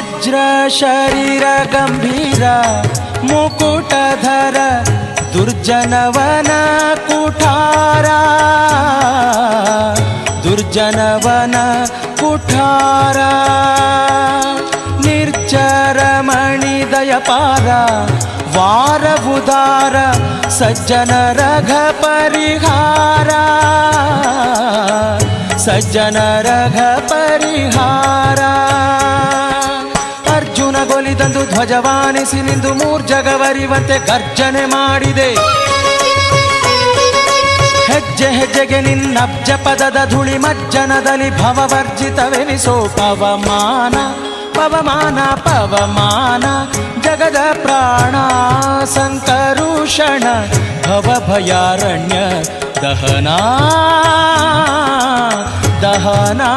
ವಜ್ರ ಶರೀರ ಗಂಭೀರ ಮುಕುಟಧರ ದುರ್ಜನವನ ಕುಠಾರ ದುರ್ಜನವನ ಕುಠಾರ ನಿರ್ಜರ ಮಣಿದಯಪಾರ ವಾರಬುಧಾರ ಸಜ್ಜನ ರಘ ಪರಿಹಾರ ಸಜ್ಜನ ರಘ ಪರಿಹಾರ ಅರ್ಜುನ ಗೊಲಿದಂದು ಧ್ವಜವಾನಿಸಿ ನಿಂದು ಮೂರ್ಜಗವರಿವಂತೆ ಗರ್ಜನೆ ಮಾಡಿದೆ ಹೆಜ್ಜೆ ಹೆಜ್ಜೆಗೆ ನಿನ್ನಬ್ಜ ಪದದ ಧೂಳಿ ಮಜ್ಜನದಲ್ಲಿ ಭವವರ್ಜಿತವೆನಿಸೋ ಪವಮಾನ ಪವಮಾನ ಪವಮಾನ ಜಗದ ಪ್ರಾಣ ಸಂಕರುಷಣ ಭವಭಯಾರಣ್ಯ ದಹನಾ ದಹನಾ